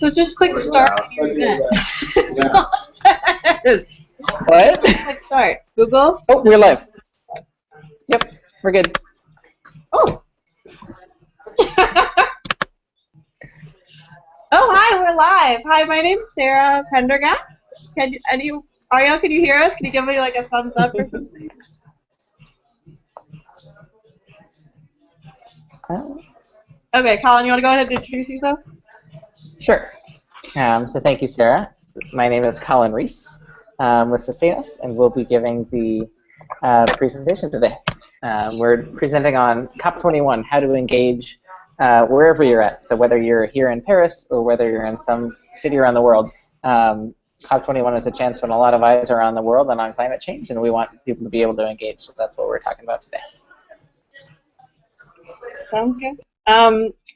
So just click start on your event. What? Click start. Google. Oh, we're live. Yep, we're good. Oh. Oh, hi, we're live. Hi, my name's Sarah Pendergast. Ariel, can you hear us? Can you give me like a thumbs up or something? Okay, Colin, you want to go ahead and introduce yourself? Sure. So thank you, Sarah. My name is Colin Reese with SustainUS, and we'll be giving the presentation today. We're presenting on COP21, how to engage wherever you're at. So whether you're here in Paris or whether you're in some city around the world, COP21 is a chance when a lot of eyes are on the world and on climate change, and we want people to be able to engage. So that's what we're talking about today. Sounds good.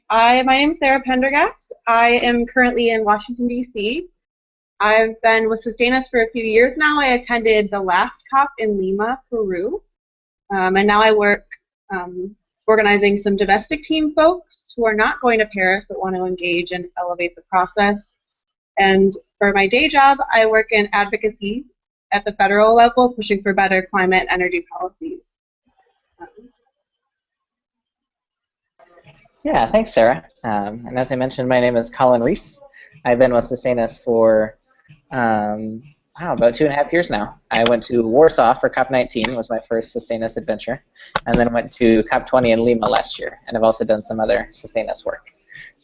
My name is Sarah Pendergast. I am currently in Washington, D.C. I've been with SustainUS for a few years now. I attended the last COP in Lima, Peru. And now I work organizing some domestic team folks who are not going to Paris but want to engage and elevate the process. And for my day job, I work in advocacy at the federal level, pushing for better climate and energy policies. Yeah, thanks, Sarah. And as I mentioned, my name is Colin Reese. I've been with SustainUS for about 2.5 years now. I went to Warsaw for COP19, was my first SustainUS adventure, and then went to COP20 in Lima last year, and I've also done some other SustainUS work.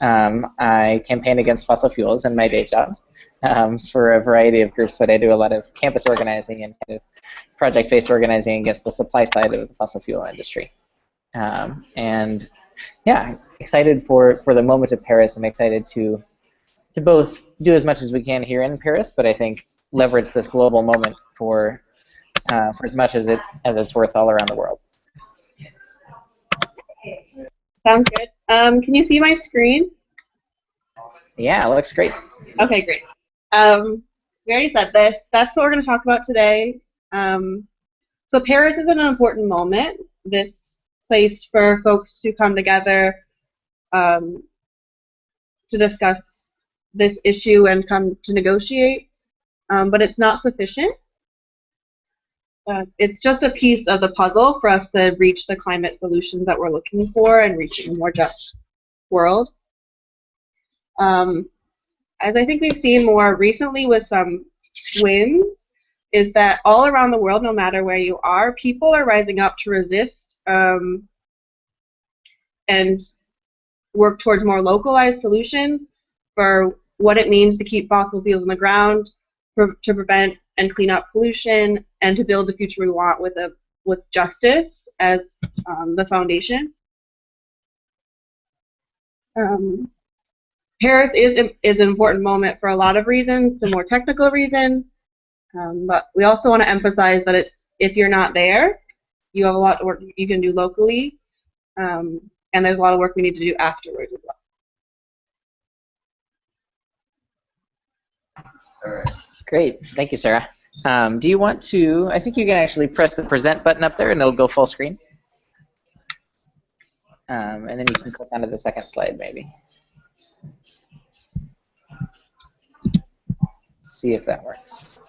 I campaign against fossil fuels in my day job for a variety of groups, but I do a lot of campus organizing and kind of project-based organizing against the supply side of the fossil fuel industry. And yeah, excited for the moment of Paris. I'm excited to both do as much as we can here in Paris, but I think leverage this global moment for as much as it's worth all around the world. Sounds good. Can you see my screen? Yeah, it looks great. Okay, great. We already said this. That's what we're going to talk about today. So Paris is an important moment. This place for folks to come together to discuss this issue and come to negotiate, but it's not sufficient. It's just a piece of the puzzle for us to reach the climate solutions that we're looking for and reaching a more just world. As I think we've seen more recently with some wins, is that all around the world, no matter where you are, people are rising up to resist and work towards more localized solutions for what it means to keep fossil fuels in the ground, to prevent and clean up pollution, and to build the future we want with justice as the foundation. Paris is an important moment for a lot of reasons, some more technical reasons, but we also want to emphasize that if you're not there, you have a lot of work you can do locally, and there's a lot of work we need to do afterwards as well. All right. Great. Thank you, Sarah. Do you want to, I think you can actually press the present button up there and it'll go full screen. And then you can click onto the second slide maybe. See if that works.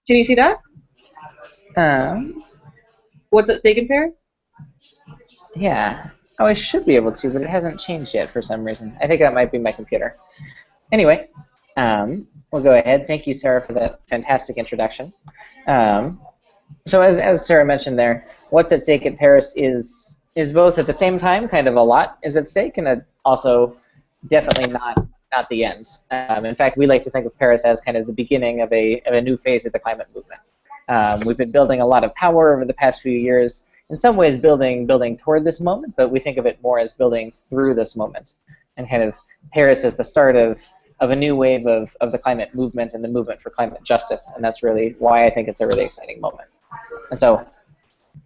Can you see that? What's at stake in Paris? Yeah. Oh, I should be able to, but it hasn't changed yet for some reason. I think that might be my computer. Anyway, we'll go ahead. Thank you, Sarah, for that fantastic introduction. So as Sarah mentioned there, what's at stake at Paris is both at the same time kind of a lot is at stake, and also definitely not the end. In fact, we like to think of Paris as kind of the beginning of a new phase of the climate movement. We've been building a lot of power over the past few years, in some ways building toward this moment, but we think of it more as building through this moment. And kind of Paris is the start of a new wave of the climate movement and the movement for climate justice, and that's really why I think it's a really exciting moment. And so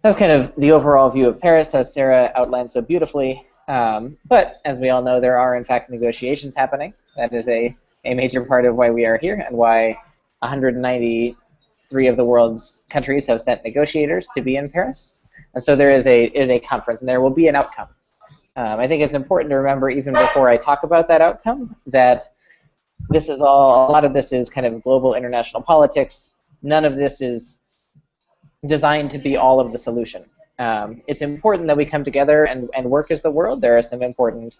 that's kind of the overall view of Paris, as Sarah outlined so beautifully. But as we all know, there are in fact negotiations happening. That is a major part of why we are here and why 193 of the world's countries have sent negotiators to be in Paris. And so there is a conference, and there will be an outcome. I think it's important to remember, even before I talk about that outcome, that this is all, a lot of this is kind of global international politics. None of this is designed to be all of the solution. It's important that we come together and work as the world. There are some important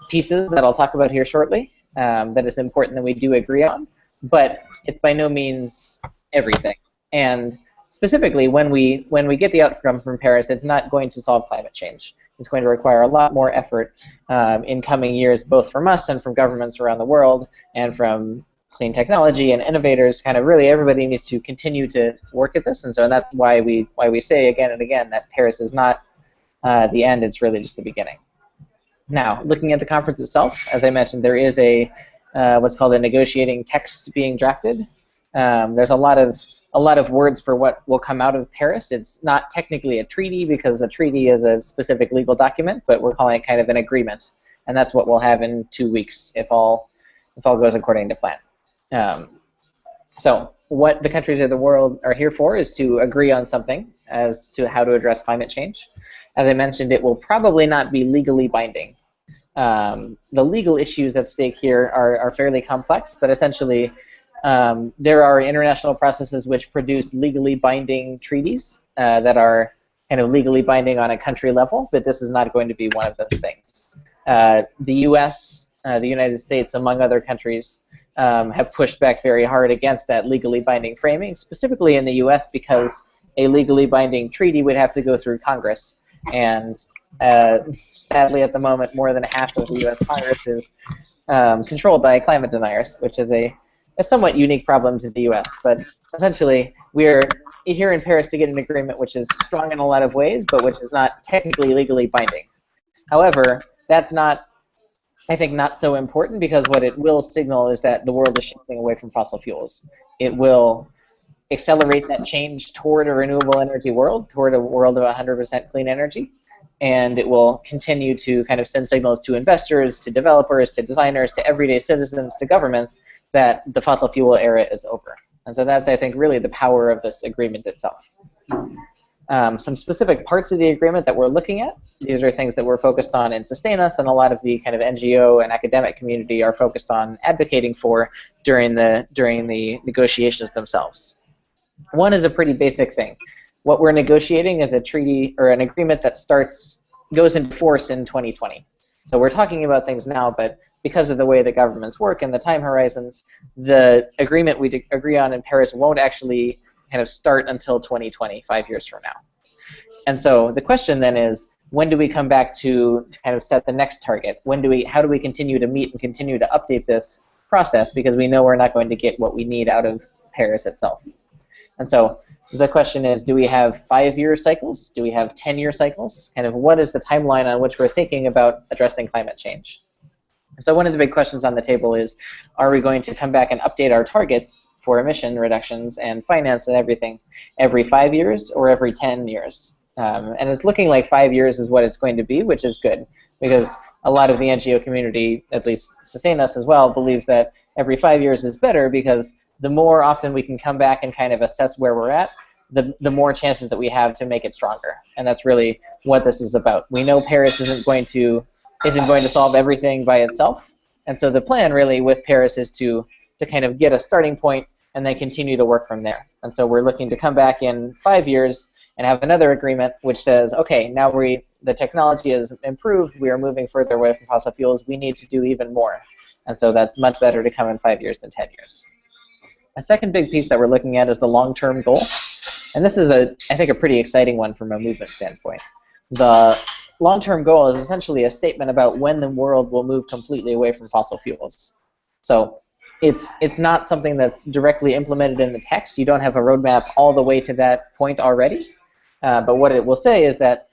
pieces that I'll talk about here shortly that it's important that we do agree on, but it's by no means everything. And specifically, when we get the outcome from Paris, it's not going to solve climate change. It's going to require a lot more effort in coming years, both from us and from governments around the world, and from clean technology and innovators. Kind of really everybody needs to continue to work at this, and so that's why we say again and again that Paris is not the end, it's really just the beginning. Now, looking at the conference itself, as I mentioned, there is a what's called a negotiating text being drafted. There's a lot of words for what will come out of Paris. It's not technically a treaty because a treaty is a specific legal document, but we're calling it kind of an agreement, and that's what we'll have in 2 weeks if all goes according to plan. So what the countries of the world are here for is to agree on something as to how to address climate change. As I mentioned, it will probably not be legally binding. The legal issues at stake here are fairly complex, but essentially there are international processes which produce legally binding treaties that are kind of legally binding on a country level, but this is not going to be one of those things. The US, the United States, among other countries, have pushed back very hard against that legally binding framing, specifically in the US because a legally binding treaty would have to go through Congress. And sadly, at the moment, more than half of the US Congress is controlled by climate deniers, which is a somewhat unique problem to the US. But essentially, we're here in Paris to get an agreement which is strong in a lot of ways, but which is not technically legally binding. However, that's not, I think, not so important, because what it will signal is that the world is shifting away from fossil fuels. It will accelerate that change toward a renewable energy world, toward a world of 100% clean energy, and it will continue to kind of send signals to investors, to developers, to designers, to everyday citizens, to governments, that the fossil fuel era is over. And so that's, I think, really the power of this agreement itself. Some specific parts of the agreement that we're looking at, these are things that we're focused on in SustainUS, and a lot of the kind of NGO and academic community are focused on advocating for during the negotiations themselves. One is a pretty basic thing. What we're negotiating is a treaty or an agreement that goes into force in 2020. So we're talking about things now, but because of the way the governments work and the time horizons, the agreement we agree on in Paris won't actually kind of start until 2020, 5 years from now. And so the question then is, when do we come back to kind of set the next target? How do we continue to meet and continue to update this process, because we know we're not going to get what we need out of Paris itself. And so the question is, do we have 5-year cycles? Do we have 10-year cycles? Kind of what is the timeline on which we're thinking about addressing climate change? And so one of the big questions on the table is, are we going to come back and update our targets for emission reductions and finance and everything every 5 years or every 10 years? And it's looking like 5 years is what it's going to be, which is good, because a lot of the NGO community, at least SustainUS as well, believes that every 5 years is better, because the more often we can come back and kind of assess where we're at, the more chances that we have to make it stronger. And that's really what this is about. We know Paris isn't going to solve everything by itself, and so the plan really with Paris is to kind of get a starting point and then continue to work from there. And so we're looking to come back in 5 years and have another agreement which says, okay, now the technology has improved, we are moving further away from fossil fuels, we need to do even more. And so that's much better to come in 5 years than 10 years. A second big piece that we're looking at is the long-term goal. And this is, I think, a pretty exciting one from a movement standpoint. The long-term goal is essentially a statement about when the world will move completely away from fossil fuels. So it's not something that's directly implemented in the text. You don't have a roadmap all the way to that point already. But what it will say is that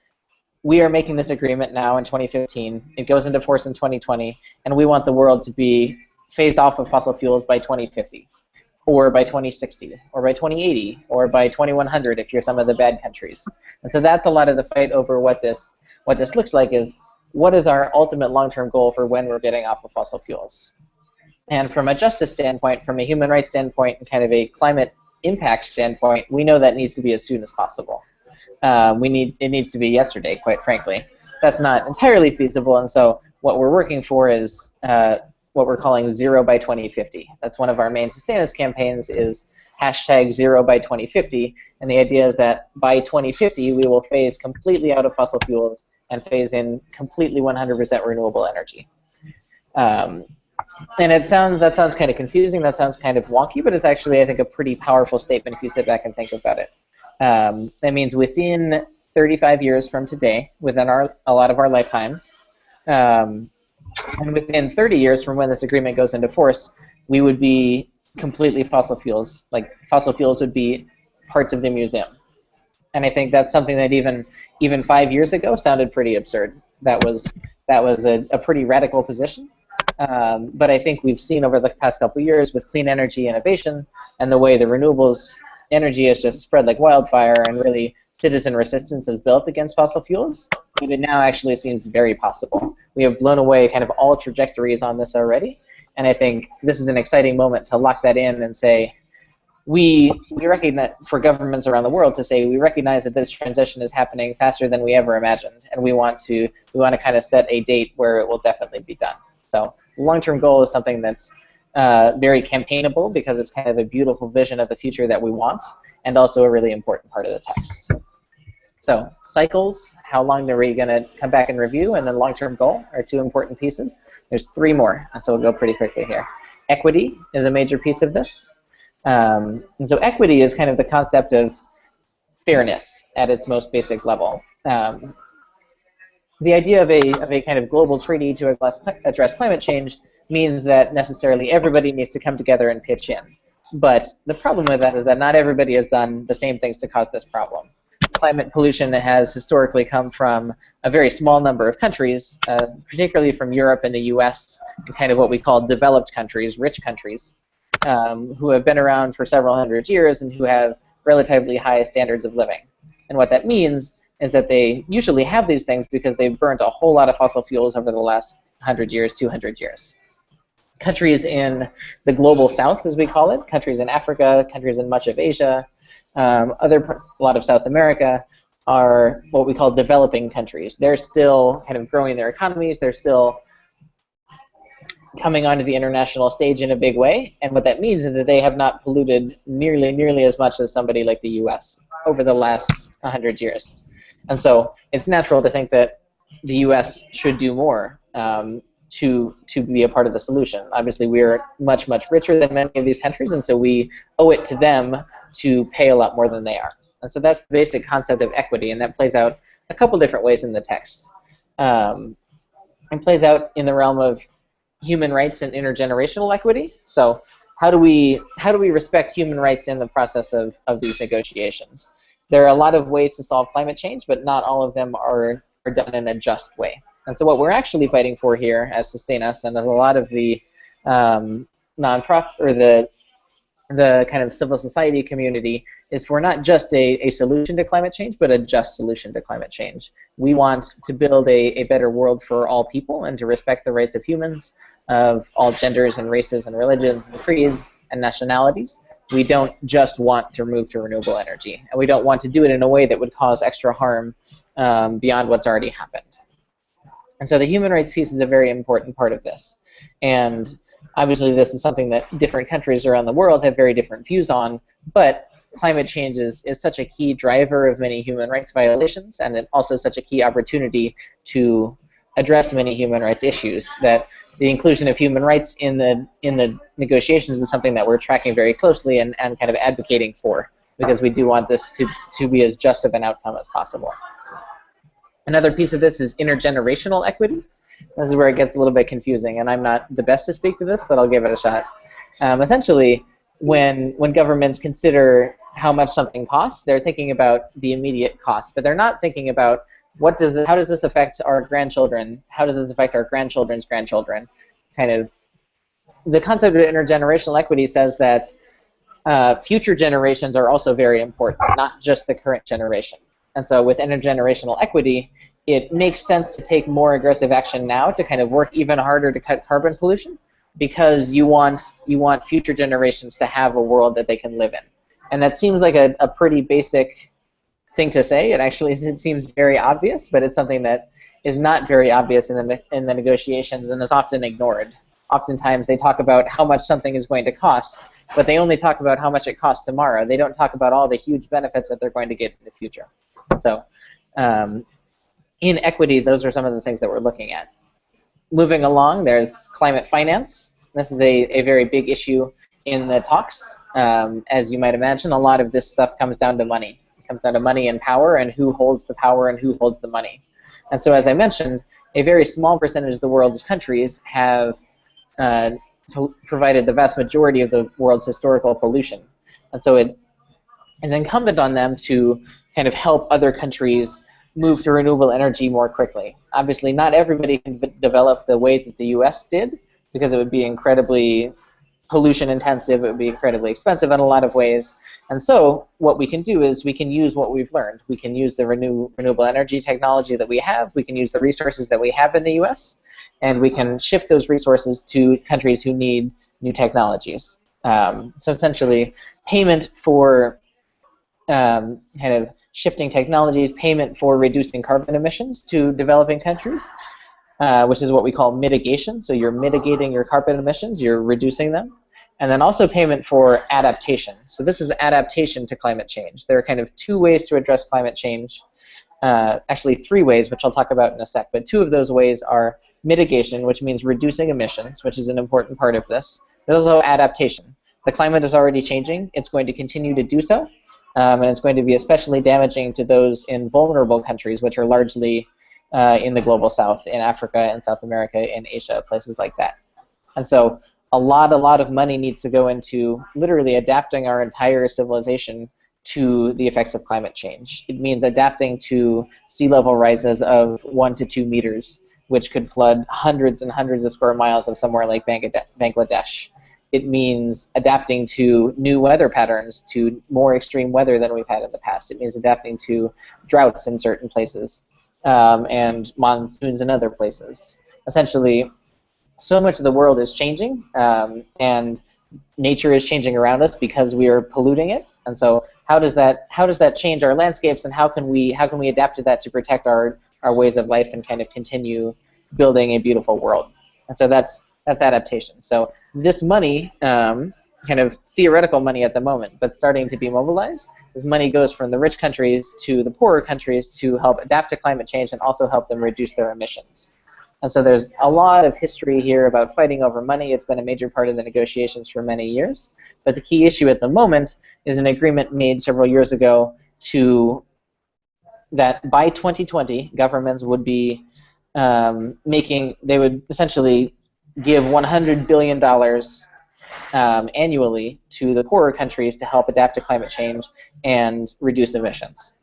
we are making this agreement now in 2015. It goes into force in 2020, and we want the world to be phased off of fossil fuels by 2050. Or by 2060, or by 2080, or by 2100 if you're some of the bad countries. And so that's a lot of the fight over what this looks like, is what is our ultimate long-term goal for when we're getting off of fossil fuels. And from a justice standpoint, from a human rights standpoint, and kind of a climate impact standpoint, we know that needs to be as soon as possible. It needs to be yesterday, quite frankly. that's not entirely feasible, and so what we're working for is what we're calling 0 by 2050. That's one of our main SustainUS campaigns, is hashtag 0 by 2050, and the idea is that by 2050 we will phase completely out of fossil fuels and phase in completely 100% renewable energy. And that sounds kind of confusing, that sounds kind of wonky, but it's actually, I think, a pretty powerful statement if you sit back and think about it. That means within 35 years from today, within a lot of our lifetimes, and within 30 years from when this agreement goes into force, we would be completely fossil fuels. Like, fossil fuels would be parts of the museum. And I think that's something that even 5 years ago sounded pretty absurd. That was a pretty radical position. But I think we've seen over the past couple of years with clean energy innovation and the way the renewables energy has just spread like wildfire, and really citizen resistance is built against fossil fuels, that it now actually seems very possible. We have blown away kind of all trajectories on this already, and I think this is an exciting moment to lock that in and say, we recognize, for governments around the world to say, we recognize that this transition is happening faster than we ever imagined, and we want to kind of set a date where it will definitely be done. So long-term goal is something that's very campaignable, because it's kind of a beautiful vision of the future that we want, and also a really important part of the text. So cycles, how long are we going to come back and review, and then long-term goal are two important pieces. There's three more, and so we'll go pretty quickly here. Equity is a major piece of this. And so equity is kind of the concept of fairness at its most basic level. The idea of a kind of global treaty to address climate change means that necessarily everybody needs to come together and pitch in. But the problem with that is that not everybody has done the same things to cause this problem. Climate pollution has historically come from a very small number of countries, particularly from Europe and the US, and kind of what we call developed countries, rich countries, who have been around for several hundred years and who have relatively high standards of living. And what that means is that they usually have these things because they've burnt a whole lot of fossil fuels over the last 100 years, 200 years. Countries in the global south, as we call it, countries in Africa, countries in much of Asia, a lot of South America, are what we call developing countries. They're still kind of growing their economies, they're still coming onto the international stage in a big way, and what that means is that they have not polluted nearly as much as somebody like the US over the last 100 years. And so it's natural to think that the US should do more to be a part of the solution. Obviously, we're much richer than many of these countries, and so we owe it to them to pay a lot more than they are. And so that's the basic concept of equity, and that plays out a couple different ways in the text. It plays out in the realm of human rights and intergenerational equity. So how do we respect human rights in the process of these negotiations? There are a lot of ways to solve climate change, but not all of them are done in a just way. And so what we're actually fighting for here as SustainUS, and as a lot of the nonprofit or the kind of civil society community, is for not just a solution to climate change, but a just solution to climate change. We want to build a better world for all people and to respect the rights of humans of all genders and races and religions and creeds and nationalities. We don't just want to move to renewable energy, and we don't want to do it in a way that would cause extra harm beyond what's already happened. And so the human rights piece is a very important part of this. And obviously this is something that different countries around the world have very different views on, but climate change is such a key driver of many human rights violations, and it also such a key opportunity to address many human rights issues, that the inclusion of human rights in the negotiations is something that we're tracking very closely and kind of advocating for, because we do want this to be as just of an outcome as possible. Another piece of this is intergenerational equity. This is where it gets a little bit confusing, and I'm not the best to speak to this, but I'll give it a shot. Essentially, when governments consider how much something costs, they're thinking about the immediate cost, but they're not thinking about how does this affect our grandchildren? How does this affect our grandchildren's grandchildren? Kind of, the concept of intergenerational equity says that future generations are also very important, not just the current generation. And so with intergenerational equity, it makes sense to take more aggressive action now to kind of work even harder to cut carbon pollution, because you want future generations to have a world that they can live in. And that seems like a pretty basic thing to say. It seems very obvious, but it's something that is not very obvious in the negotiations and is often ignored. Oftentimes they talk about how much something is going to cost, but they only talk about how much it costs tomorrow. They don't talk about all the huge benefits that they're going to get in the future. So in equity, those are some of the things that we're looking at. Moving along, there's climate finance. This is a very big issue in the talks. As you might imagine, a lot of this stuff comes down to money. It comes down to money and power, and who holds the power and who holds the money. And so, as I mentioned, a very small percentage of the world's countries have provided the vast majority of the world's historical pollution. And so it is incumbent on them to kind of help other countries move to renewable energy more quickly. Obviously, not everybody can develop the way that the US did, because it would be incredibly pollution intensive, it would be incredibly expensive in a lot of ways. And so what we can do is we can use what we've learned. We can use the renewable energy technology that we have, we can use the resources that we have in the US, and we can shift those resources to countries who need new technologies. So essentially, payment for kind of shifting technologies, payment for reducing carbon emissions to developing countries, which is what we call mitigation. So you're mitigating your carbon emissions, you're reducing them. And then also payment for adaptation. So this is adaptation to climate change. There are kind of two ways to address climate change. Actually, three ways, which I'll talk about in a sec. But two of those ways are mitigation, which means reducing emissions, which is an important part of this. There's also adaptation. The climate is already changing. It's going to continue to do so. And it's going to be especially damaging to those in vulnerable countries, which are largely in the global south, in Africa, in South America, in Asia, places like that. And so a lot of money needs to go into literally adapting our entire civilization to the effects of climate change. It means adapting to sea level rises of 1 to 2 meters, which could flood hundreds and hundreds of square miles of somewhere like Bangladesh. It means adapting to new weather patterns, to more extreme weather than we've had in the past. It means adapting to droughts in certain places and monsoons in other places. Essentially, so much of the world is changing, and nature is changing around us because we are polluting it. And so, how does that change our landscapes, and how can we adapt to that to protect our ways of life and kind of continue building a beautiful world? And so that's adaptation. So this money, kind of theoretical money at the moment, but starting to be mobilized, this money goes from the rich countries to the poorer countries to help adapt to climate change and also help them reduce their emissions. And so there's a lot of history here about fighting over money. It's been a major part of the negotiations for many years. But the key issue at the moment is an agreement made several years ago that by 2020, governments would be they would essentially give $100 billion annually to the poorer countries to help adapt to climate change and reduce emissions.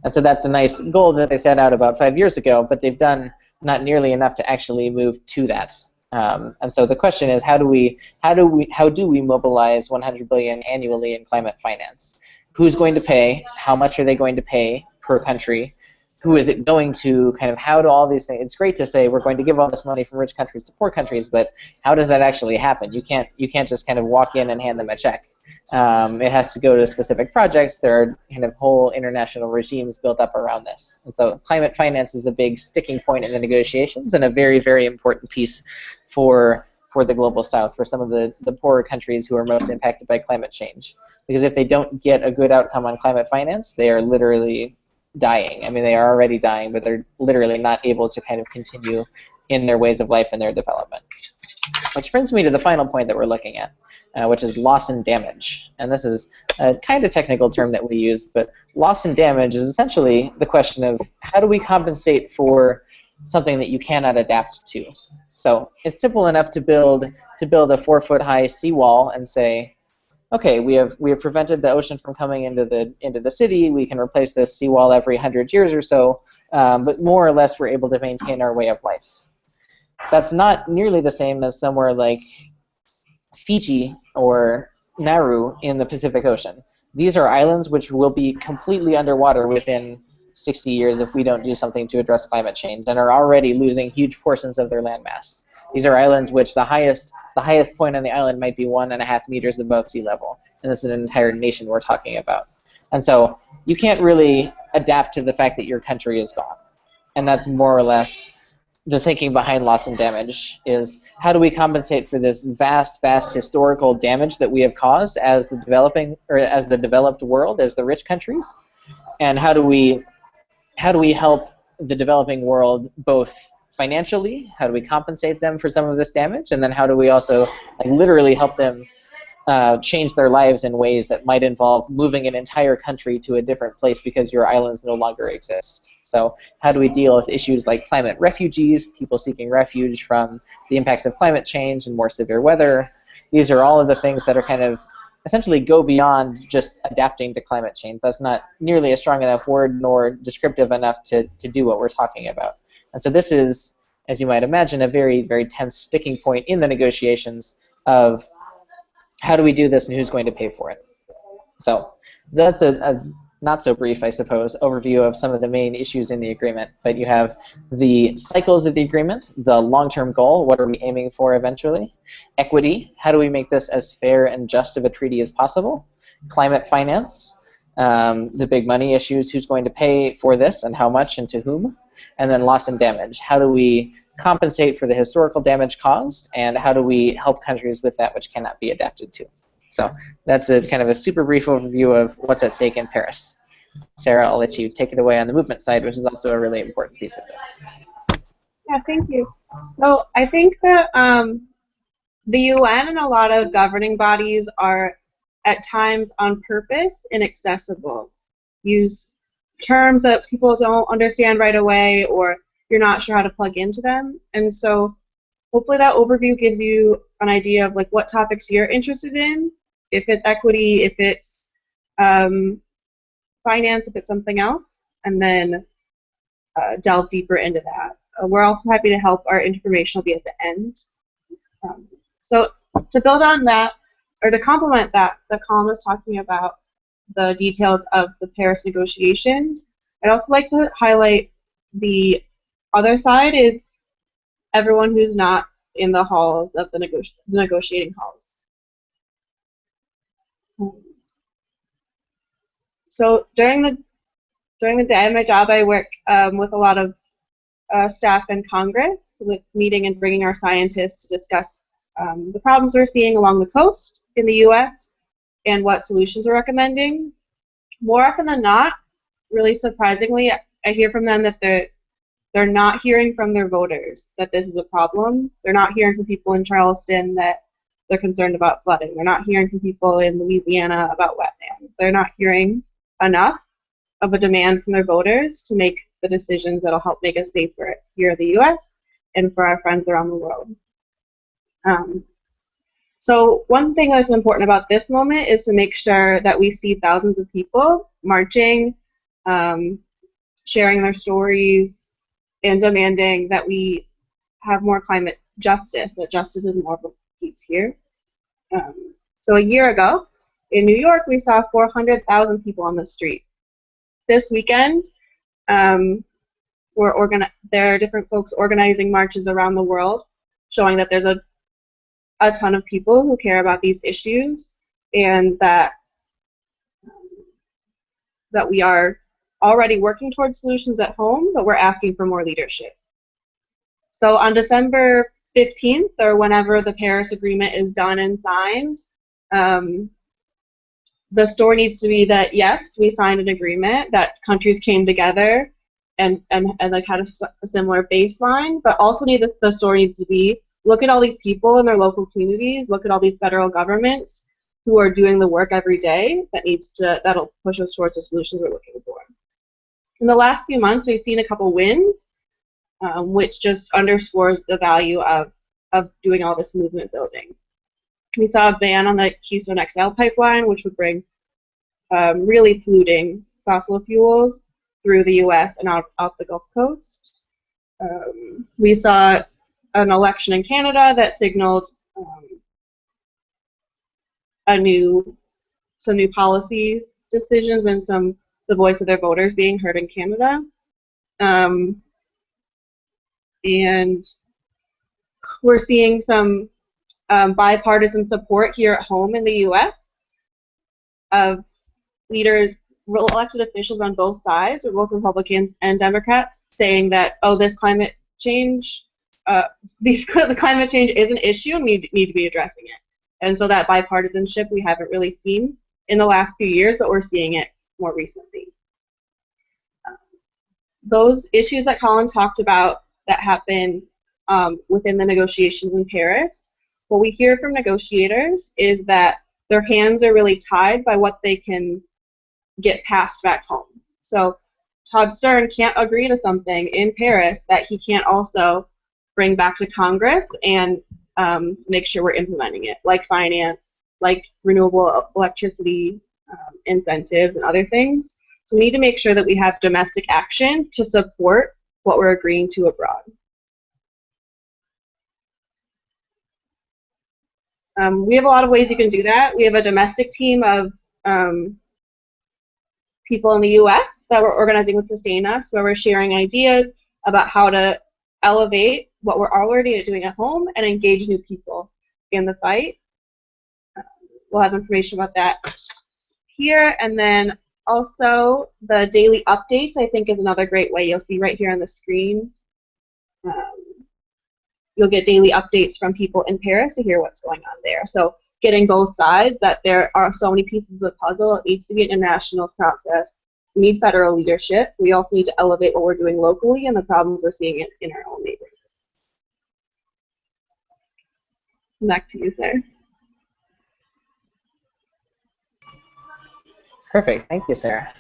And so that's a nice goal that they set out about 5 years ago, but they've done not nearly enough to actually move to that. And so the question is, how do we mobilize $100 billion annually in climate finance? Who's going to pay? How much are they going to pay per country? Who is it going to? Kind of how do all these things? It's great to say we're going to give all this money from rich countries to poor countries, but how does that actually happen? You can't just kind of walk in and hand them a check. It has to go to specific projects. There are kind of whole international regimes built up around this. And so climate finance is a big sticking point in the negotiations and a very, very important piece for the global south, for some of the poorer countries who are most impacted by climate change. Because if they don't get a good outcome on climate finance, they are literally dying. I mean, they are already dying, but they're literally not able to kind of continue in their ways of life and their development. Which brings me to the final point that we're looking at, which is loss and damage. And this is a kind of technical term that we use, but loss and damage is essentially the question of how do we compensate for something that you cannot adapt to. So it's simple enough to build a 4-foot-high seawall and say, okay, we have prevented the ocean from coming into the city. We can replace this seawall every 100 years or so, but more or less we're able to maintain our way of life. That's not nearly the same as somewhere like Fiji or Nauru in the Pacific Ocean. These are islands which will be completely underwater within 60 years if we don't do something to address climate change, and are already losing huge portions of their landmass. These are islands which the highest point on the island might be 1.5 meters above sea level, and this is an entire nation we're talking about. And so you can't really adapt to the fact that your country is gone. and that's more or less the thinking behind loss and damage, is how do we compensate for this vast historical damage that we have caused as the developed world, as the rich countries, and how do we help the developing world both financially, how do we compensate them for some of this damage, and then how do we also literally help them change their lives in ways that might involve moving an entire country to a different place because your islands no longer exist. So how do we deal with issues like climate refugees, people seeking refuge from the impacts of climate change and more severe weather? These are all of the things that are kind of essentially go beyond just adapting to climate change. That's not nearly a strong enough word nor descriptive enough to do what we're talking about. And so this is, as you might imagine, a very, very tense sticking point in the negotiations of how do we do this and who's going to pay for it. So that's a not so brief, I suppose, overview of some of the main issues in the agreement. But you have the cycles of the agreement, the long-term goal, what are we aiming for eventually? Equity, how do we make this as fair and just of a treaty as possible? Climate finance, the big money issues, who's going to pay for this and how much and to whom? And then loss and damage, how do we compensate for the historical damage caused, and how do we help countries with that which cannot be adapted to? So that's a kind of a super brief overview of what's at stake in Paris. Sarah, I'll let you take it away on the movement side, which is also a really important piece of this. Yeah, thank you. So I think that the UN and a lot of governing bodies are at times on purpose inaccessible. Use terms that people don't understand right away, or you're not sure how to plug into them. And so hopefully that overview gives you an idea of what topics you're interested in, if it's equity, if it's finance, if it's something else, and then delve deeper into that. We're also happy to help. Our information will be at the end. So to build on that, or to complement that, the Colin was talking about the details of the Paris negotiations. I'd also like to highlight the other side is everyone who's not in the halls of the negotiating halls. So during the day of my job, I work with a lot of staff in Congress, with meeting and bringing our scientists to discuss the problems we're seeing along the coast in the U.S. and what solutions we're recommending. More often than not, really surprisingly, I hear from them that they're not hearing from their voters that this is a problem. They're not hearing from people in Charleston that they're concerned about flooding. They're not hearing from people in Louisiana about wetlands. They're not hearing enough of a demand from their voters to make the decisions that'll help make us safer here in the U.S. and for our friends around the world. So one thing that's important about this moment is to make sure that we see thousands of people marching, sharing their stories, and demanding that we have more climate justice, that justice is more of a piece here. So a year ago, in New York, we saw 400,000 people on the street. This weekend, there are different folks organizing marches around the world, showing that there's a ton of people who care about these issues, and that we are already working towards solutions at home, but we're asking for more leadership. So on December 15th, or whenever the Paris Agreement is done and signed, the story needs to be that, yes, we signed an agreement, that countries came together and had a similar baseline, but also the story needs to be, look at all these people in their local communities, look at all these federal governments who are doing the work every day that'll push us towards the solutions we're looking for. In the last few months, we've seen a couple wins, which just underscores the value of doing all this movement building. We saw a ban on the Keystone XL pipeline, which would bring really polluting fossil fuels through the U.S. and out the Gulf Coast. We saw an election in Canada that signaled some new policy decisions and the voice of their voters being heard in Canada. And we're seeing some bipartisan support here at home in the U.S. of leaders elected officials on both sides, or both Republicans and Democrats, saying that, oh, this climate change, the climate change is an issue and we need to be addressing it. And so that bipartisanship we haven't really seen in the last few years, but we're seeing it more recently. Those issues that Colin talked about that happen within the negotiations in Paris, what we hear from negotiators is that their hands are really tied by what they can get passed back home. So Todd Stern can't agree to something in Paris that he can't also bring back to Congress and make sure we're implementing it, like finance, like renewable electricity incentives and other things. So we need to make sure that we have domestic action to support what we're agreeing to abroad. We have a lot of ways you can do that. We have a domestic team of people in the US that we're organizing with SustainUS, where we're sharing ideas about how to elevate what we're already doing at home and engage new people in the fight. We'll have information about that here. And then also the daily updates, I think, is another great way. You'll see right here on the screen. You'll get daily updates from people in Paris to hear what's going on there. So getting both sides, that there are so many pieces of the puzzle. It needs to be an international process. We need federal leadership. We also need to elevate what we're doing locally and the problems we're seeing in our own neighborhoods. Back to you, Sarah. Perfect. Thank you, Sarah.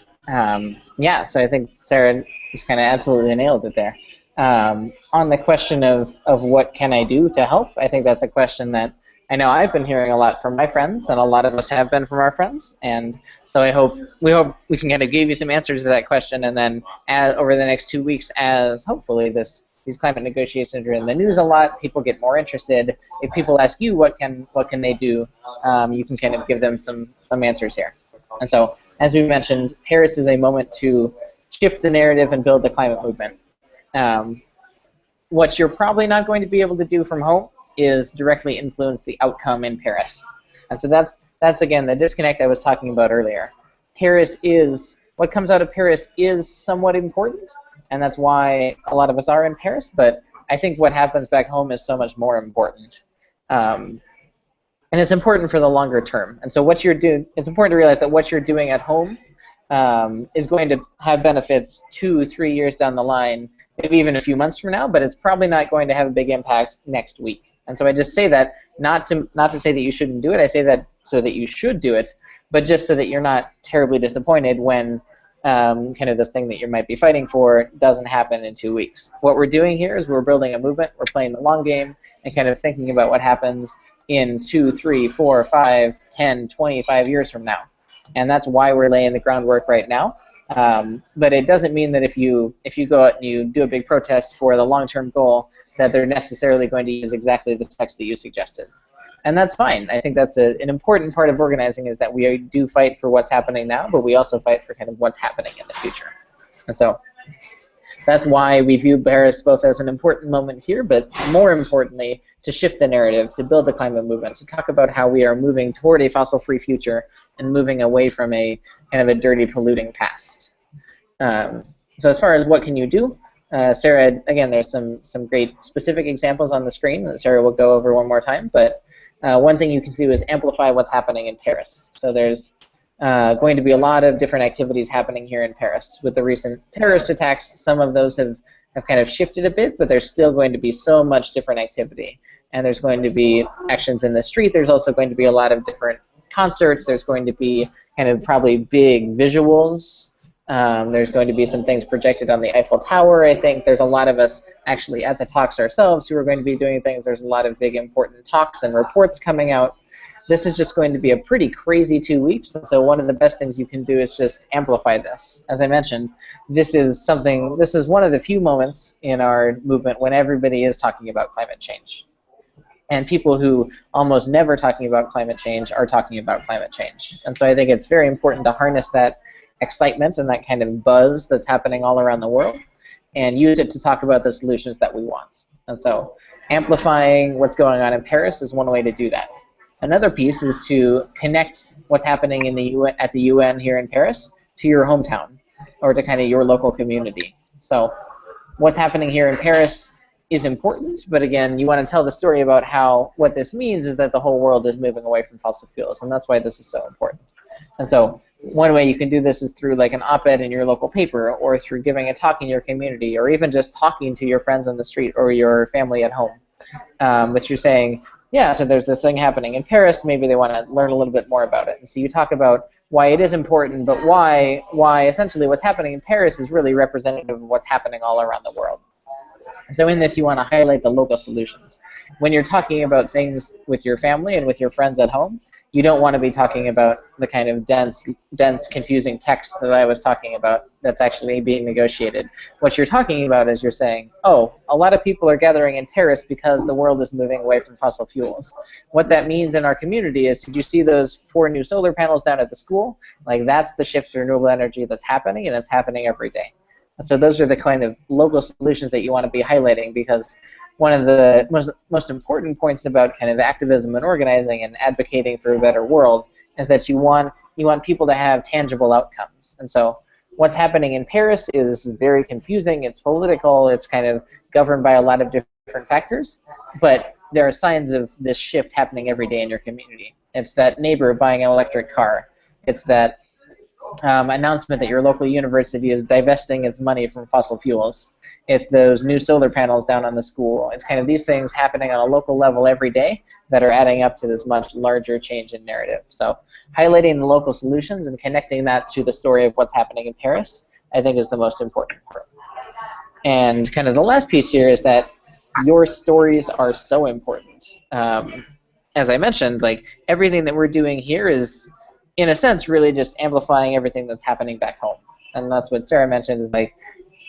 Yeah, so I think Sarah just kind of absolutely nailed it there. On the question of what can I do to help, I think that's a question that I know I've been hearing a lot from my friends, and a lot of us have been from our friends, and so we hope we can kind of give you some answers to that question, and then over the next 2 weeks, as hopefully these climate negotiations are in the news a lot, people get more interested. If people ask you what can they do, you can kind of give them some answers here. And so, as we mentioned, Paris is a moment to shift the narrative and build the climate movement. What you're probably not going to be able to do from home is directly influence the outcome in Paris. And so that's again the disconnect I was talking about earlier. What comes out of Paris is somewhat important, and that's why a lot of us are in Paris, but I think what happens back home is so much more important. And it's important for the longer term. And so what you're doing, it's important to realize that what you're doing at home is going to have benefits 2-3 years down the line, maybe even a few months from now, but it's probably not going to have a big impact next week. And so I just say that not to say that you shouldn't do it. I say that so that you should do it, but just so that you're not terribly disappointed when kind of this thing that you might be fighting for doesn't happen in 2 weeks. What we're doing here is we're building a movement, we're playing the long game, and kind of thinking about what happens in 2, 3, 4, 5, 10, 25 years from now. And that's why we're laying the groundwork right now. But it doesn't mean that if you go out and you do a big protest for the long-term goal, that they're necessarily going to use exactly the text that you suggested. And that's fine. I think that's an important part of organizing, is that we do fight for what's happening now, but we also fight for kind of what's happening in the future. And so that's why we view Paris both as an important moment here, but more importantly, to shift the narrative, to build the climate movement, to talk about how we are moving toward a fossil-free future and moving away from a kind of a dirty, polluting past. So as far as what can you do, Sarah, again, there's some great specific examples on the screen that Sarah will go over one more time, but one thing you can do is amplify what's happening in Paris. So there's going to be a lot of different activities happening here in Paris. With the recent terrorist attacks, some of those have kind of shifted a bit, but there's still going to be so much different activity. And there's going to be actions in the street. There's also going to be a lot of different concerts. There's going to be kind of probably big visuals. There's going to be some things projected on the Eiffel Tower, I think. There's a lot of us actually at the talks ourselves who are going to be doing things. There's a lot of big important talks and reports coming out. This is just going to be a pretty crazy 2 weeks, and so one of the best things you can do is just amplify this. As I mentioned, this is one of the few moments in our movement when everybody is talking about climate change. And people who almost never talking about climate change are talking about climate change. And so I think it's very important to harness that excitement and that kind of buzz that's happening all around the world and use it to talk about the solutions that we want. And so amplifying what's going on in Paris is one way to do that. Another piece is to connect what's happening in the UN, at the UN here in Paris to your hometown or to kind of your local community. So what's happening here in Paris is important, but again, you want to tell the story about how what this means is that the whole world is moving away from fossil fuels, and that's why this is so important. And so one way you can do this is through like an op-ed in your local paper, or through giving a talk in your community, or even just talking to your friends on the street or your family at home. But you're saying, yeah, so there's this thing happening in Paris, maybe they want to learn a little bit more about it. And so you talk about why it is important, but why essentially what's happening in Paris is really representative of what's happening all around the world. So in this, you want to highlight the local solutions. When you're talking about things with your family and with your friends at home, you don't want to be talking about the kind of dense, confusing text that I was talking about that's actually being negotiated. What you're talking about is you're saying, oh, a lot of people are gathering in Paris because the world is moving away from fossil fuels. What that means in our community is, did you see those 4 new solar panels down at the school? Like, that's the shift to renewable energy that's happening, and it's happening every day. And so those are the kind of local solutions that you want to be highlighting, because one of the most important points about kind of activism and organizing and advocating for a better world is that you want people to have tangible outcomes. And so what's happening in Paris is very confusing, it's political, it's kind of governed by a lot of different factors, but there are signs of this shift happening every day in your community. It's that neighbor buying an electric car. It's that announcement that your local university is divesting its money from fossil fuels. It's those new solar panels down on the school. It's kind of these things happening on a local level every day that are adding up to this much larger change in narrative. So highlighting the local solutions and connecting that to the story of what's happening in Paris, I think, is the most important part. And kind of the last piece here is that your stories are so important. As I mentioned, like, everything that we're doing here is, in a sense, really just amplifying everything that's happening back home. And that's what Sarah mentioned, is like,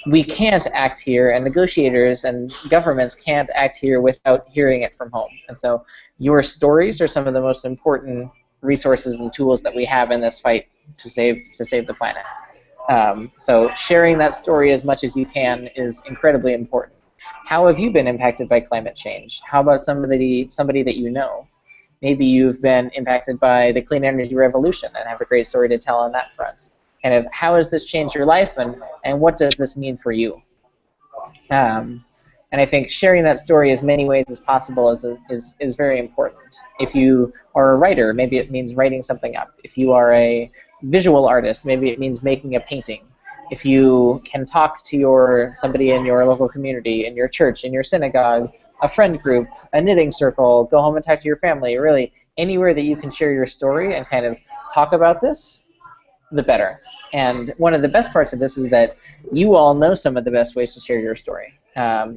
we can't act here, and negotiators and governments can't act here without hearing it from home. And so your stories are some of the most important resources and tools that we have in this fight to save the planet. So sharing that story as much as you can is incredibly important. How have you been impacted by climate change? How about somebody that you know? Maybe you've been impacted by the clean energy revolution and have a great story to tell on that front. Kind of, how has this changed your life, and what does this mean for you? And I think sharing that story as many ways as possible is very important. If you are a writer, maybe it means writing something up. If you are a visual artist, maybe it means making a painting. If you can talk to somebody in your local community, in your church, in your synagogue, a friend group, a knitting circle, go home and talk to your family, really anywhere that you can share your story and kind of talk about this, the better. And one of the best parts of this is that you all know some of the best ways to share your story.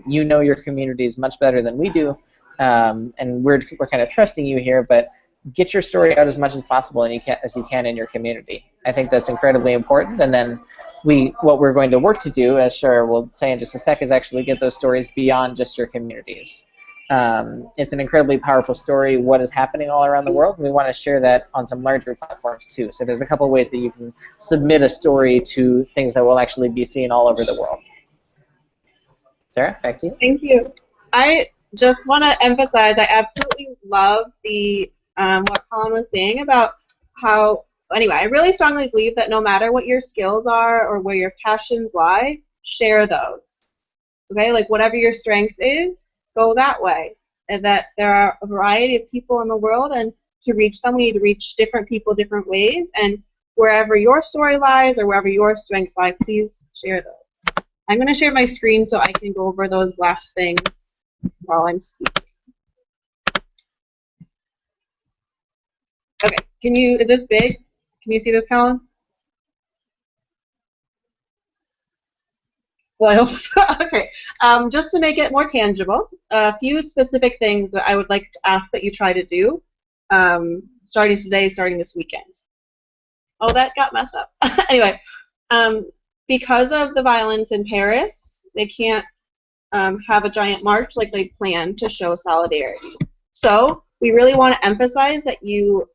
You know your communities much better than we do, and we're kind of trusting you here, but get your story out as much as possible and as you can in your community. I think that's incredibly important. And then what we're going to work to do, as Shara will say in just a sec, is actually get those stories beyond just your communities. It's an incredibly powerful story, what is happening all around the world, and we want to share that on some larger platforms too. So there's a couple ways that you can submit a story to things that will actually be seen all over the world. Sarah, back to you. Thank you. I just want to emphasize, I absolutely love the what Colin was saying about how, anyway, I really strongly believe that no matter what your skills are or where your passions lie, share those. Okay, like whatever your strength is, go that way. And that there are a variety of people in the world, and to reach them, we need to reach different people different ways. And wherever your story lies or wherever your strengths lie, please share those. I'm going to share my screen so I can go over those last things while I'm speaking. Okay, is this big? Can you see this, Colin? Well, I hope so. Okay, just to make it more tangible, a few specific things that I would like to ask that you try to do, starting today, starting this weekend. Oh, that got messed up. Anyway, because of the violence in Paris, they can't have a giant march like they planned to show solidarity. So we really want to emphasize that you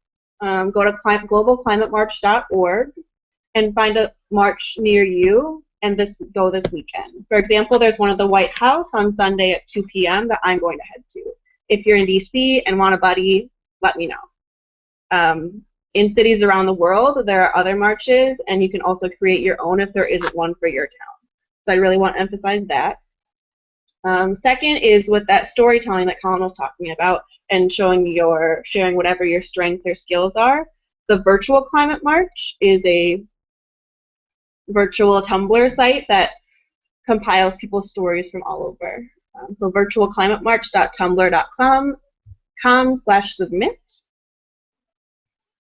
go to globalclimatemarch.org and find a march near you, and go this weekend. For example, there's one at the White House on Sunday at 2 p.m. that I'm going to head to. If you're in DC and want a buddy, let me know. in cities around the world, there are other marches, and you can also create your own if there isn't one for your town. So I really want to emphasize that. Second is with that storytelling that Colin was talking about and sharing whatever your strengths or skills are. The Virtual Climate March is a virtual Tumblr site that compiles people's stories from all over. So virtualclimatemarch.tumblr.com/submit.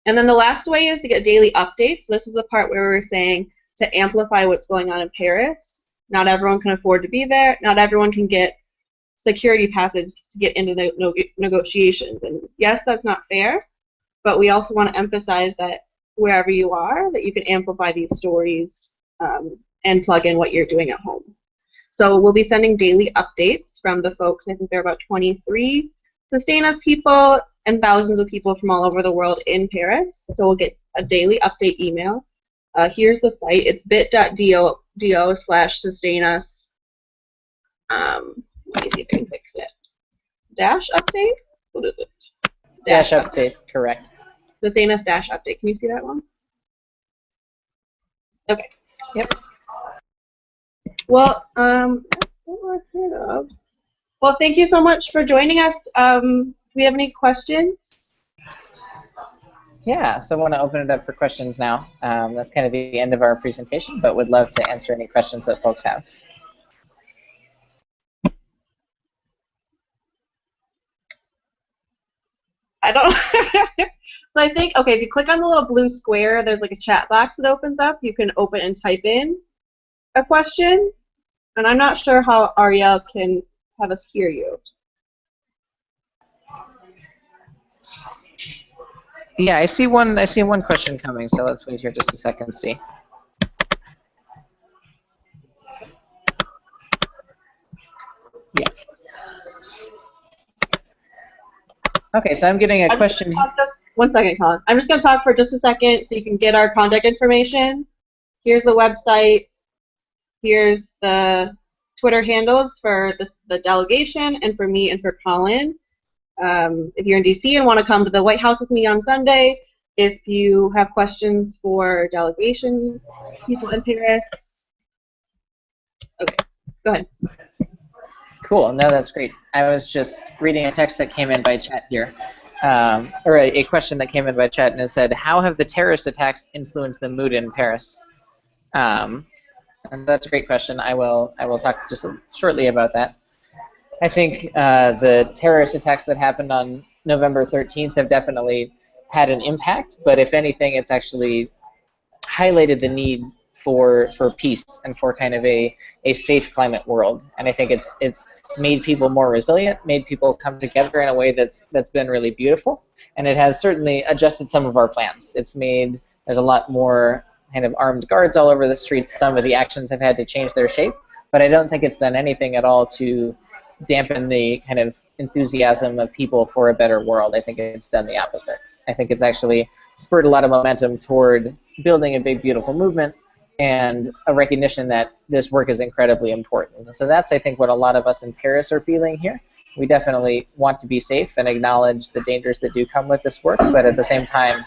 And then the last way is to get daily updates. This is the part where we're saying to amplify what's going on in Paris. Not everyone can afford to be there. Not everyone can get security passes to get into the negotiations. And yes, that's not fair, but we also want to emphasize that wherever you are, that you can amplify these stories and plug in what you're doing at home. So we'll be sending daily updates from the folks. I think there are about 23 SustainUS people and thousands of people from all over the world in Paris. So we'll get a daily update email. Here's the site. It's bit.do/SustainUS. Let me see if I can fix it. Dash update? What is it? Dash update, correct. SustainUS dash update. Can you see that one? Okay. Yep. Well, that's what we're heard of. Well, thank you so much for joining us. Do we have any questions? Yeah, so I want to open it up for questions now. That's kind of the end of our presentation, but would love to answer any questions that folks have. I don't. So I think, okay, if you click on the little blue square, there's like a chat box that opens up. You can open and type in a question. And I'm not sure how Ariel can have us hear you. Yeah, I see one question coming, so let's wait here just a second and see. Yeah. Okay, so I'm getting a question. Just 1 second, Colin. I'm just going to talk for just a second so you can get our contact information. Here's the website. Here's the Twitter handles for the delegation and for me and for Collin. If you're in DC and want to come to the White House with me on Sunday, if you have questions for delegation people in Paris. Okay, go ahead. Cool. No, that's great. I was just reading a text that came in by chat here, or a question that came in by chat, and it said, "How have the terrorist attacks influenced the mood in Paris?" And that's a great question. I will talk just shortly about that. I think the terrorist attacks that happened on November 13th have definitely had an impact, but if anything, it's actually highlighted the need for peace and for kind of a safe climate world. And I think it's made people more resilient, made people come together in a way that's been really beautiful, and it has certainly adjusted some of our plans. It's made, there's a lot more kind of armed guards all over the streets. Some of the actions have had to change their shape, but I don't think it's done anything at all to dampen the kind of enthusiasm of people for a better world. I think it's done the opposite. I think it's actually spurred a lot of momentum toward building a big, beautiful movement and a recognition that this work is incredibly important. So that's, I think, what a lot of us in Paris are feeling here. We definitely want to be safe and acknowledge the dangers that do come with this work, but at the same time,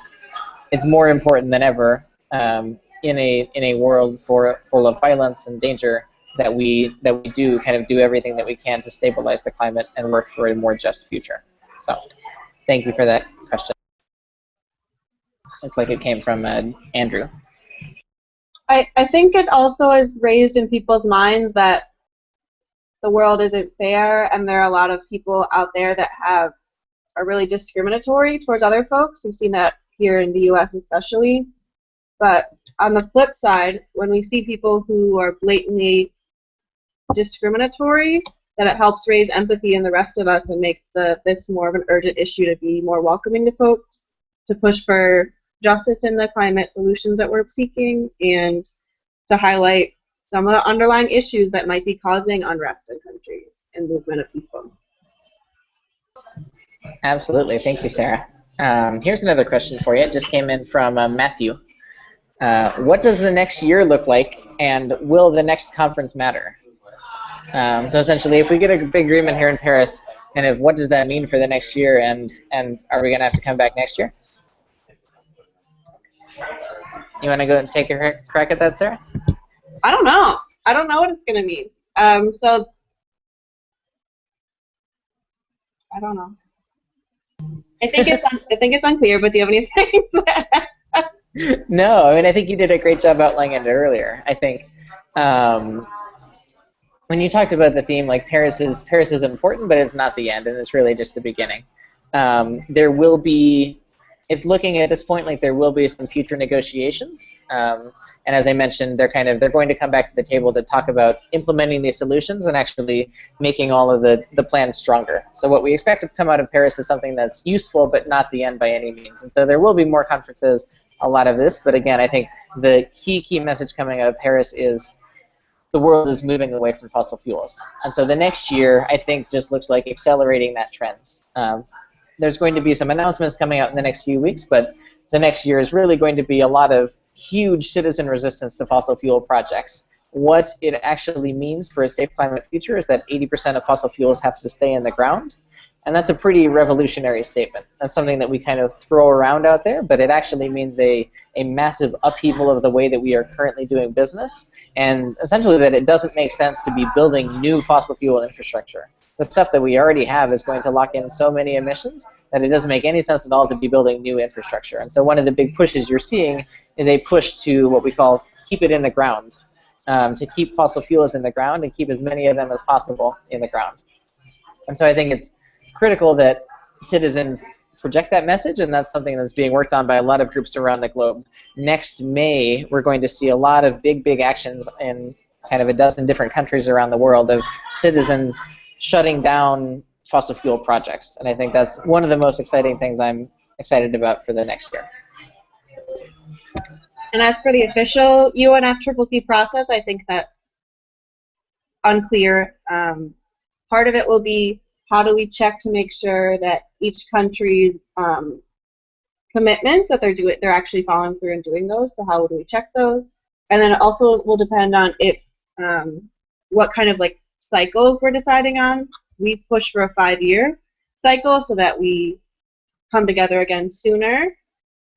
it's more important than ever in a world full of violence and danger that we do kind of do everything that we can to stabilize the climate and work for a more just future. So thank you for that question. Looks like it came from Andrew. I think it also is raised in people's minds that the world isn't fair, and there are a lot of people out there that are really discriminatory towards other folks. We've seen that here in the US especially. But on the flip side, when we see people who are blatantly discriminatory, that it helps raise empathy in the rest of us and make this more of an urgent issue to be more welcoming to folks, to push for justice in the climate solutions that we're seeking, and to highlight some of the underlying issues that might be causing unrest in countries and movement of people. Absolutely. Thank you, Sarah. Here's another question for you. It just came in from Matthew. What does the next year look like, and will the next conference matter? So essentially, if we get a big agreement here in Paris, what does that mean for the next year, and are we going to have to come back next year? You want to go and take a crack at that, Sarah? I don't know. I don't know what it's going to mean. So I don't know. I think it's unclear. But do you have anything to add? No, I mean, I think you did a great job outlining it earlier. I think when you talked about the theme, like Paris is important, but it's not the end, and it's really just the beginning. There will be, if looking at this point, like there will be some future negotiations, and as I mentioned, they're going to come back to the table to talk about implementing these solutions and actually making all of the plans stronger. So what we expect to come out of Paris is something that's useful, but not the end by any means. And so there will be more conferences, a lot of this, but again, I think the key message coming out of Paris is the world is moving away from fossil fuels. And so the next year, I think, just looks like accelerating that trend. There's going to be some announcements coming out in the next few weeks, but the next year is really going to be a lot of huge citizen resistance to fossil fuel projects. What it actually means for a safe climate future is that 80% of fossil fuels have to stay in the ground. And that's a pretty revolutionary statement. That's something that we kind of throw around out there, but it actually means a massive upheaval of the way that we are currently doing business, and essentially that it doesn't make sense to be building new fossil fuel infrastructure. The stuff that we already have is going to lock in so many emissions that it doesn't make any sense at all to be building new infrastructure. And so one of the big pushes you're seeing is a push to what we call keep it in the ground, to keep fossil fuels in the ground and keep as many of them as possible in the ground. And so I think it's critical that citizens project that message, and that's something that's being worked on by a lot of groups around the globe. Next May, we're going to see a lot of big actions in kind of a dozen different countries around the world of citizens shutting down fossil fuel projects. And I think that's one of the most exciting things I'm excited about for the next year. And as for the official UNFCCC process, I think that's unclear. Part of it will be, how do we check to make sure that each country's commitments that they're actually following through and doing those? So how do we check those? And then it also will depend on if what kind of like cycles we're deciding on. We push for a 5-year cycle so that we come together again sooner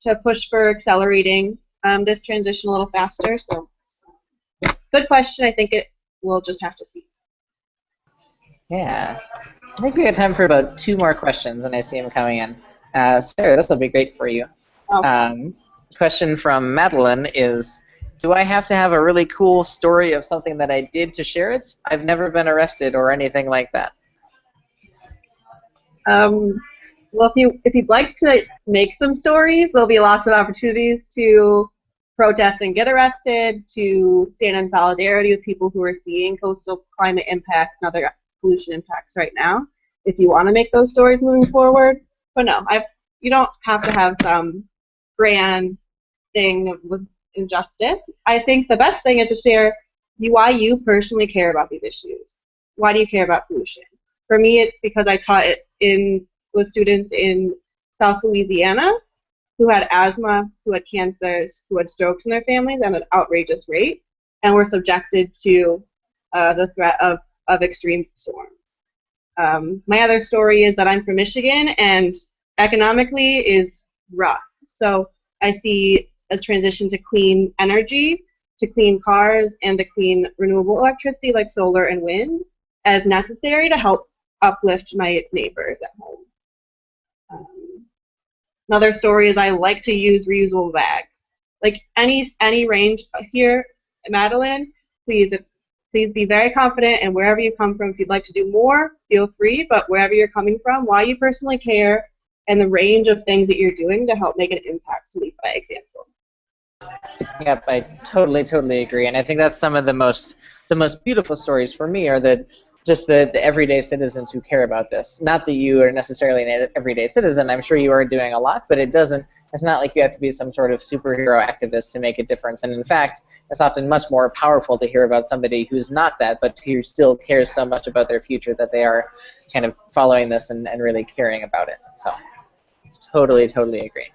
to push for accelerating this transition a little faster. So good question. I think we'll just have to see. Yeah, I think we got time for about 2 more questions, and I see them coming in. Sarah, this will be great for you. Oh. Question from Madeline is, do I have to have a really cool story of something that I did to share it? I've never been arrested or anything like that. Well, if you'd like to make some stories, there'll be lots of opportunities to protest and get arrested, to stand in solidarity with people who are seeing coastal climate impacts and other pollution impacts right now, if you want to make those stories moving forward. But no, you don't have to have some grand thing with injustice. I think the best thing is to share why you personally care about these issues. Why do you care about pollution? For me, it's because I taught it with students in South Louisiana who had asthma, who had cancers, who had strokes in their families at an outrageous rate, and were subjected to the threat of extreme storms. My other story is that I'm from Michigan, and economically is rough. So I see a transition to clean energy, to clean cars, and to clean renewable electricity like solar and wind as necessary to help uplift my neighbors at home. Another story is I like to use reusable bags. Like any range here, Madeline, please be very confident, and wherever you come from, if you'd like to do more, feel free, but wherever you're coming from, why you personally care, and the range of things that you're doing to help make an impact, to lead by example. Yep, I totally agree, and I think that's some of the most beautiful stories for me are just the everyday citizens who care about this. Not that you are necessarily an everyday citizen. I'm sure you are doing a lot, but it's not like you have to be some sort of superhero activist to make a difference. And in fact, it's often much more powerful to hear about somebody who's not that, but who still cares so much about their future that they are kind of following this and really caring about it. So totally agree.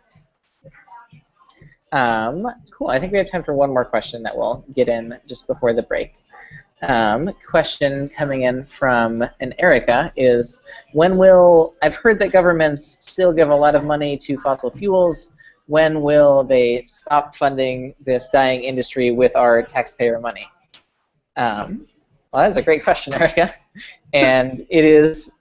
Cool, I think we have time for one more question that we'll get in just before the break. Question coming in from an Erica is, I've heard that governments still give a lot of money to fossil fuels. when will they stop funding this dying industry with our taxpayer money? Well, that's a great question, Erica. And it is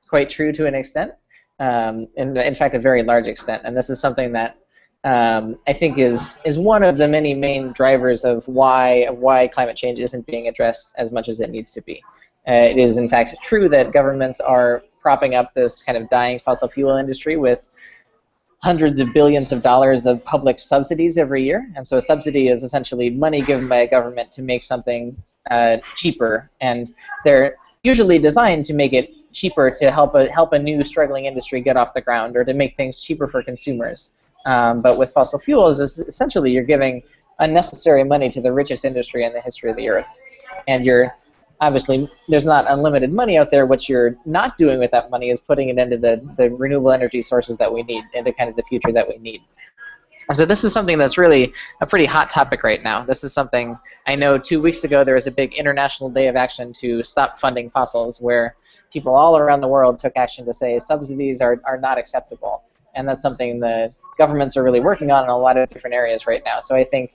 quite true to an extent, in fact, a very large extent. And this is something that I think is one of the many main drivers of why climate change isn't being addressed as much as it needs to be. It is, in fact, true that governments are propping up this kind of dying fossil fuel industry with hundreds of billions of dollars of public subsidies every year. And so a subsidy is essentially money given by a government to make something cheaper. And they're usually designed to make it cheaper to help a new struggling industry get off the ground, or to make things cheaper for consumers. But with fossil fuels, essentially you're giving unnecessary money to the richest industry in the history of the Earth. And obviously, there's not unlimited money out there. What you're not doing with that money is putting it into the renewable energy sources that we need, into kind of the future that we need. And so this is something that's really a pretty hot topic right now. This is something, I know 2 weeks ago there was a big international day of action to stop funding fossils, where people all around the world took action to say subsidies are not acceptable. And that's something the governments are really working on in a lot of different areas right now. So I think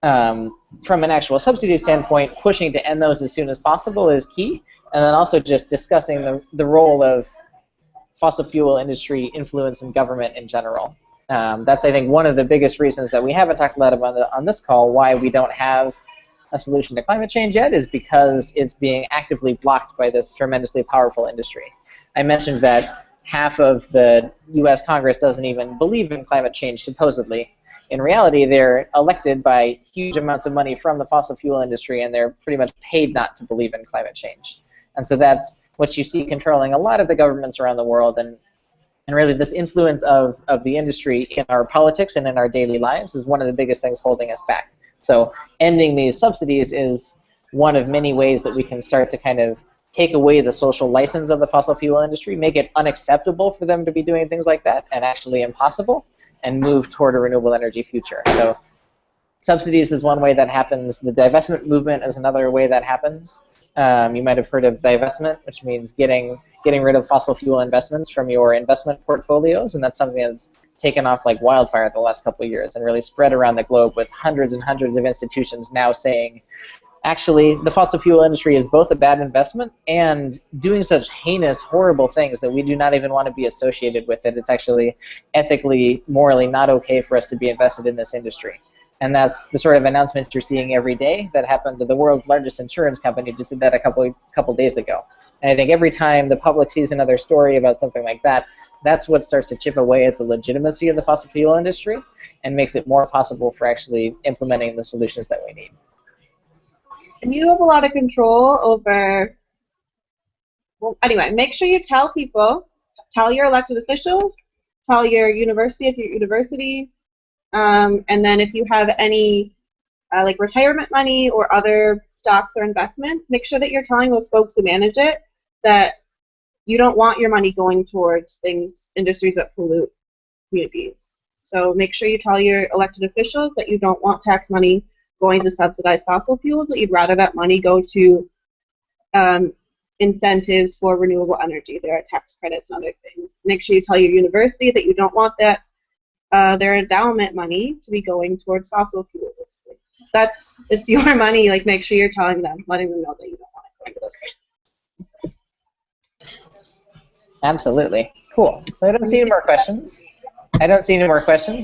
from an actual subsidy standpoint, pushing to end those as soon as possible is key, and then also just discussing the role of fossil fuel industry influence in government in general. That's, I think, one of the biggest reasons that we haven't talked a lot about on this call, why we don't have a solution to climate change yet, is because it's being actively blocked by this tremendously powerful industry. I mentioned that half of the US Congress doesn't even believe in climate change, supposedly. In reality, they're elected by huge amounts of money from the fossil fuel industry, and they're pretty much paid not to believe in climate change. And so that's what you see controlling a lot of the governments around the world. And really this influence of the industry in our politics and in our daily lives is one of the biggest things holding us back. So ending these subsidies is one of many ways that we can start to kind of take away the social license of the fossil fuel industry, make it unacceptable for them to be doing things like that, and actually impossible, and move toward a renewable energy future. So subsidies is one way that happens. The divestment movement is another way that happens. You might have heard of divestment, which means getting rid of fossil fuel investments from your investment portfolios, and that's something that's taken off like wildfire the last couple of years and really spread around the globe, with hundreds and hundreds of institutions now saying, actually, the fossil fuel industry is both a bad investment and doing such heinous, horrible things that we do not even want to be associated with it. It's actually ethically, morally not okay for us to be invested in this industry. And that's the sort of announcements you're seeing every day. That happened to the world's largest insurance company, just did that a couple days ago. And I think every time the public sees another story about something like that, that's what starts to chip away at the legitimacy of the fossil fuel industry and makes it more possible for actually implementing the solutions that we need. And you have a lot of control over, well, anyway, make sure you tell people, tell your elected officials, tell your university if you're university, and then if you have any like retirement money or other stocks or investments, make sure that you're telling those folks who manage it that you don't want your money going towards industries that pollute communities. So make sure you tell your elected officials that you don't want tax money going to subsidize fossil fuels, that you'd rather that money go to incentives for renewable energy. There are tax credits and other things. Make sure you tell your university that you don't want that their endowment money to be going towards fossil fuels. It's your money. Like, make sure you're telling them, letting them know that you don't want it going to those places. Absolutely. Cool. So I don't see any more questions.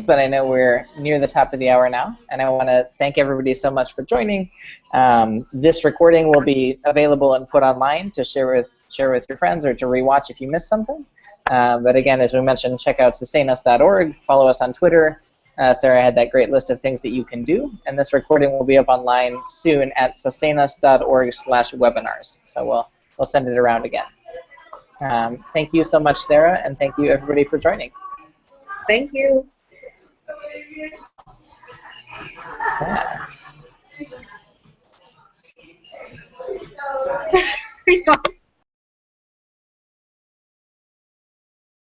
But I know we're near the top of the hour now, and I want to thank everybody so much for joining. This recording will be available and put online to share with your friends or to rewatch if you missed something. But again, as we mentioned, check out SustainUS.org, follow us on Twitter. Sarah had that great list of things that you can do, and this recording will be up online soon at SustainUS.org/webinars. So we'll send it around again. Thank you so much, Sarah, and thank you everybody for joining. Thank you. Yeah.